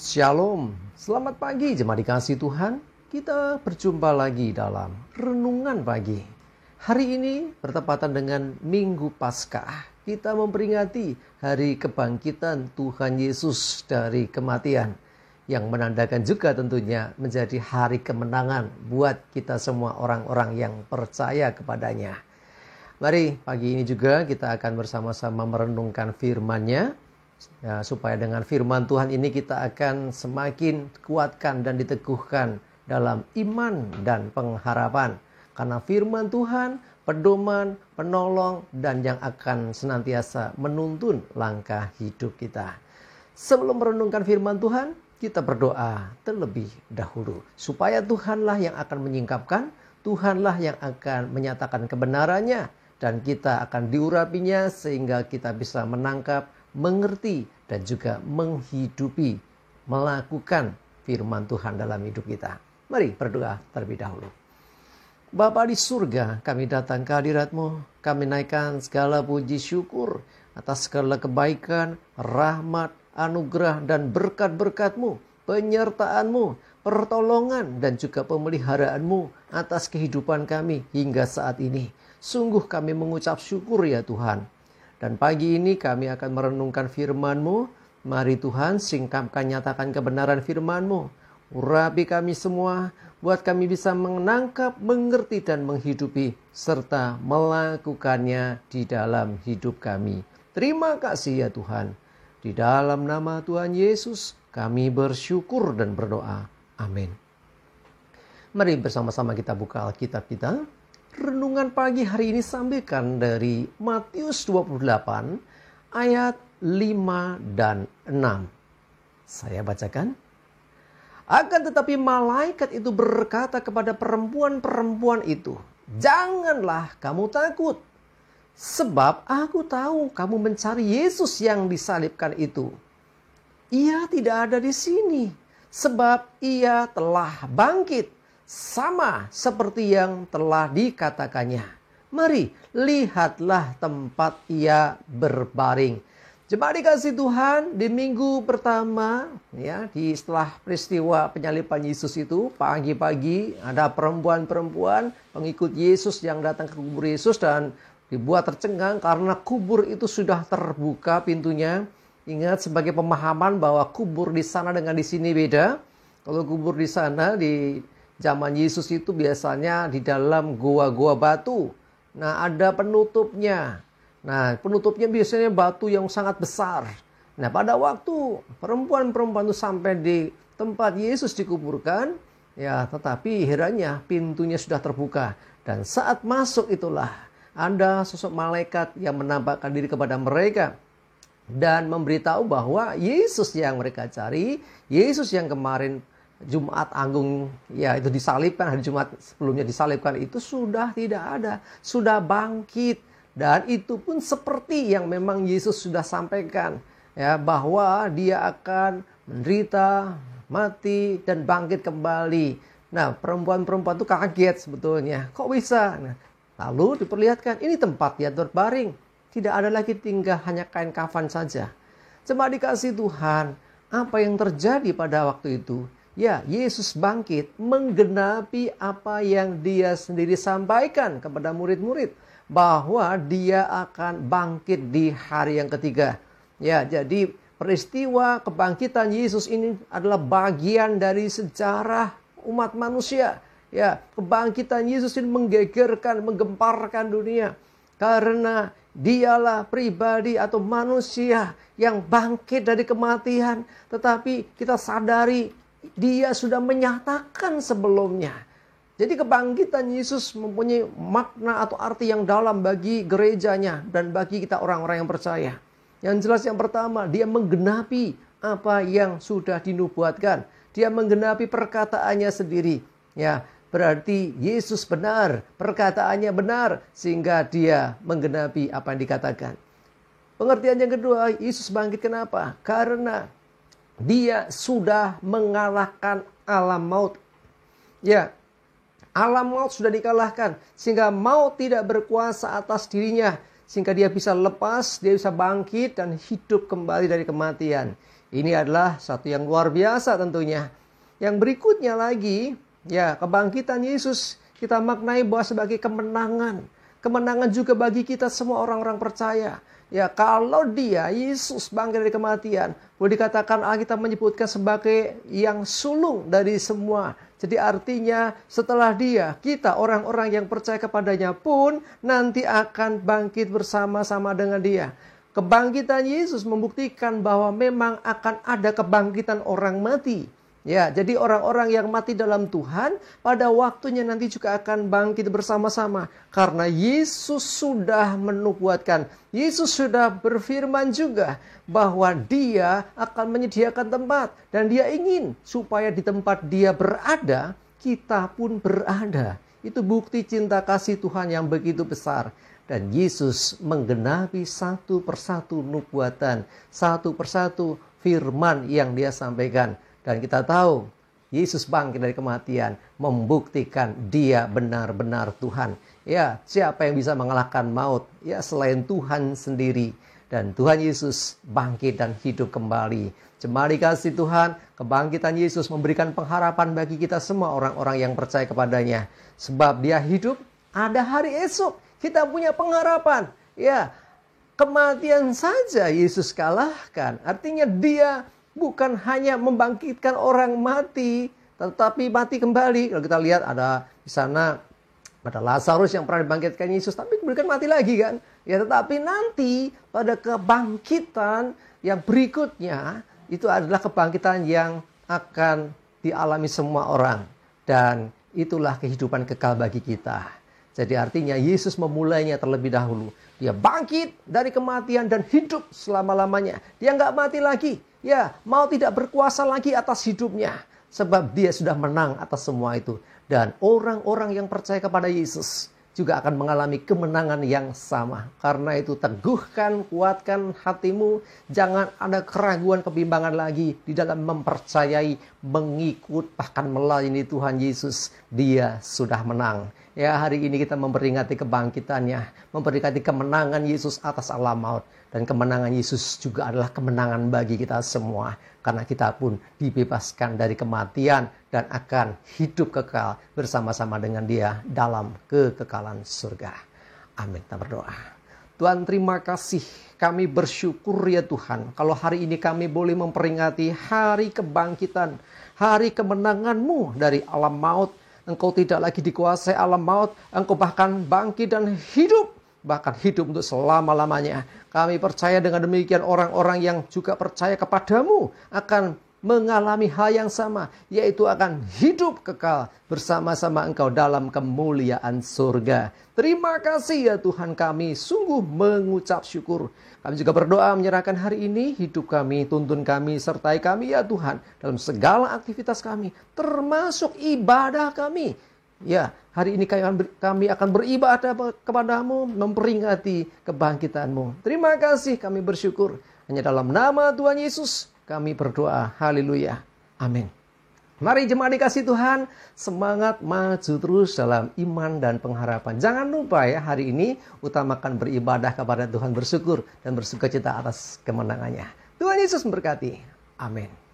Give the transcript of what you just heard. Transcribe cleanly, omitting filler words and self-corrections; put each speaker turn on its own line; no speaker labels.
Shalom, selamat pagi jemaat dikasih Tuhan. Kita berjumpa lagi dalam Renungan Pagi. Hari ini bertepatan dengan Minggu Paskah. Kita memperingati hari kebangkitan Tuhan Yesus dari kematian, yang menandakan juga tentunya menjadi hari kemenangan buat kita semua orang-orang yang percaya kepadanya. Mari pagi ini juga kita akan bersama-sama merenungkan firman-Nya. Ya, supaya dengan firman Tuhan ini kita akan semakin kuatkan dan diteguhkan dalam iman dan pengharapan. Karena firman Tuhan, pedoman, penolong, dan yang akan senantiasa menuntun langkah hidup kita. Sebelum merenungkan firman Tuhan, kita berdoa terlebih dahulu. Supaya Tuhanlah yang akan menyingkapkan, Tuhanlah yang akan menyatakan kebenarannya, dan kita akan diurapinya sehingga kita bisa menangkap, mengerti, dan juga menghidupi, melakukan firman Tuhan dalam hidup kita. Mari berdoa terlebih dahulu. Bapa di surga, kami datang ke hadirat-Mu. Kami naikkan segala puji syukur atas segala kebaikan, rahmat, anugerah, dan berkat-berkat-Mu, penyertaan-Mu, pertolongan, dan juga pemeliharaanmu atas kehidupan kami hingga saat ini. Sungguh kami mengucap syukur ya Tuhan. Dan pagi ini kami akan merenungkan firman-Mu. Mari Tuhan singkapkan, nyatakan kebenaran firman-Mu. Urapi kami semua, buat kami bisa menangkap, mengerti, dan menghidupi, serta melakukannya di dalam hidup kami. Terima kasih ya Tuhan. Di dalam nama Tuhan Yesus kami bersyukur dan berdoa. Amin. Mari bersama-sama kita buka Alkitab kita. Renungan pagi hari ini sampaikan dari Matius 28 ayat 5 dan 6. Saya bacakan. Akan tetapi malaikat itu berkata kepada perempuan-perempuan itu, "Janganlah kamu takut, sebab aku tahu kamu mencari Yesus yang disalibkan itu. Ia tidak ada di sini, sebab ia telah bangkit, sama seperti yang telah dikatakannya. Mari, lihatlah tempat ia berbaring." Jemaat dikasih Tuhan, di minggu pertama, ya, setelah peristiwa penyaliban Yesus itu, pagi-pagi ada perempuan-perempuan pengikut Yesus yang datang ke kubur Yesus dan dibuat tercengang karena kubur itu sudah terbuka pintunya. Ingat, sebagai pemahaman bahwa kubur di sana dengan di sini beda. Kalau kubur di sana di zaman Yesus itu biasanya di dalam goa-goa batu. Nah, ada penutupnya. Nah, penutupnya biasanya batu yang sangat besar. Nah, pada waktu perempuan-perempuan itu sampai di tempat Yesus dikuburkan, ya, tetapi herannya pintunya sudah terbuka. Dan saat masuk itulah ada sosok malaikat yang menampakkan diri kepada mereka dan memberitahu bahwa Yesus yang mereka cari, Yesus yang kemarin Jumat Agung, ya, itu disalibkan, hari Jumat sebelumnya disalibkan itu sudah tidak ada, sudah bangkit. Dan itu pun seperti yang memang Yesus sudah sampaikan, ya, bahwa dia akan menderita, mati, dan bangkit kembali. Nah, perempuan-perempuan itu kaget sebetulnya. Kok bisa? Nah, lalu diperlihatkan, ini tempat dia berbaring. Tidak ada lagi tinggal hanya kain kafan saja. Cuma dikasih Tuhan, apa yang terjadi pada waktu itu? Ya, Yesus bangkit menggenapi apa yang dia sendiri sampaikan kepada murid-murid. Bahwa dia akan bangkit di hari yang ketiga. Ya, jadi peristiwa kebangkitan Yesus ini adalah bagian dari sejarah umat manusia. Ya, kebangkitan Yesus ini menggegerkan, menggemparkan dunia. Karena dialah pribadi atau manusia yang bangkit dari kematian. Tetapi kita sadari dia sudah menyatakan sebelumnya. Jadi kebangkitan Yesus mempunyai makna atau arti yang dalam bagi gerejanya dan bagi kita orang-orang yang percaya. Yang jelas yang pertama, dia menggenapi apa yang sudah dinubuatkan. Dia menggenapi perkataannya sendiri. Ya, berarti Yesus benar, perkataannya benar, sehingga dia menggenapi apa yang dikatakan. Pengertian yang kedua, Yesus bangkit kenapa? Karena dia sudah mengalahkan alam maut. Ya, alam maut sudah dikalahkan, sehingga maut tidak berkuasa atas dirinya, sehingga dia bisa lepas, dia bisa bangkit dan hidup kembali dari kematian. Ini adalah satu yang luar biasa tentunya. Yang berikutnya lagi, ya, kebangkitan Yesus kita maknai bahwa sebagai kemenangan. Kemenangan juga bagi kita semua orang-orang percaya. Ya, kalau dia, Yesus bangkit dari kematian, boleh dikatakan Alkitab menyebutkan sebagai yang sulung dari semua. Jadi artinya setelah dia, kita orang-orang yang percaya kepadanya pun nanti akan bangkit bersama-sama dengan dia. Kebangkitan Yesus membuktikan bahwa memang akan ada kebangkitan orang mati. Ya, jadi orang-orang yang mati dalam Tuhan pada waktunya nanti juga akan bangkit bersama-sama. Karena Yesus sudah menubuatkan, Yesus sudah berfirman juga bahwa dia akan menyediakan tempat. Dan dia ingin supaya di tempat dia berada, kita pun berada. Itu bukti cinta kasih Tuhan yang begitu besar. Dan Yesus menggenapi satu persatu nubuatan, satu persatu firman yang dia sampaikan. Dan kita tahu, Yesus bangkit dari kematian, membuktikan dia benar-benar Tuhan. Ya, siapa yang bisa mengalahkan maut? Ya, selain Tuhan sendiri. Dan Tuhan Yesus bangkit dan hidup kembali. Jemaat dikasih Tuhan, kebangkitan Yesus memberikan pengharapan bagi kita semua orang-orang yang percaya kepadanya. Sebab dia hidup, ada hari esok. Kita punya pengharapan. Ya, kematian saja Yesus kalahkan. Artinya dia bukan hanya membangkitkan orang mati, tetapi mati kembali. Kalau kita lihat ada di sana ada Lazarus yang pernah dibangkitkan Yesus, tapi kemudian mati lagi kan. Ya, tetapi nanti pada kebangkitan yang berikutnya itu adalah kebangkitan yang akan dialami semua orang. Dan itulah kehidupan kekal bagi kita. Jadi artinya Yesus memulainya terlebih dahulu. Dia bangkit dari kematian dan hidup selama-lamanya. Dia nggak mati lagi. Ya, mau tidak berkuasa lagi atas hidupnya. Sebab dia sudah menang atas semua itu. Dan orang-orang yang percaya kepada Yesus juga akan mengalami kemenangan yang sama. Karena itu teguhkan, kuatkan hatimu. Jangan ada keraguan, kebimbangan lagi di dalam mempercayai, mengikut, bahkan melayani Tuhan Yesus. Dia sudah menang. Ya, hari ini kita memperingati kebangkitannya, memperingati kemenangan Yesus atas alam maut. Dan kemenangan Yesus juga adalah kemenangan bagi kita semua. Karena kita pun dibebaskan dari kematian dan akan hidup kekal bersama-sama dengan dia dalam kekekalan surga. Amin. Kita berdoa. Tuhan, terima kasih. Kami bersyukur ya Tuhan, kalau hari ini kami boleh memperingati hari kebangkitan, hari kemenangan-Mu dari alam maut. Engkau tidak lagi dikuasai alam maut. Engkau bahkan bangkit dan hidup. Bahkan hidup untuk selama-lamanya. Kami percaya dengan demikian orang-orang yang juga percaya kepadamu akan mengalami hal yang sama. Yaitu akan hidup kekal bersama-sama Engkau dalam kemuliaan surga. Terima kasih ya Tuhan, kami sungguh mengucap syukur. Kami juga berdoa menyerahkan hari ini hidup kami, tuntun kami, sertai kami ya Tuhan. Dalam segala aktivitas kami, termasuk ibadah kami. Ya, hari ini kami akan beribadah kepadamu, memperingati kebangkitan-Mu. Terima kasih, kami bersyukur. Hanya dalam nama Tuhan Yesus kami berdoa. Haleluya. Amin. Mari jemaat dikasih Tuhan, semangat maju terus dalam iman dan pengharapan. Jangan lupa ya, hari ini utamakan beribadah kepada Tuhan, bersyukur dan bersukacita atas kemenangannya. Tuhan Yesus memberkati. Amin.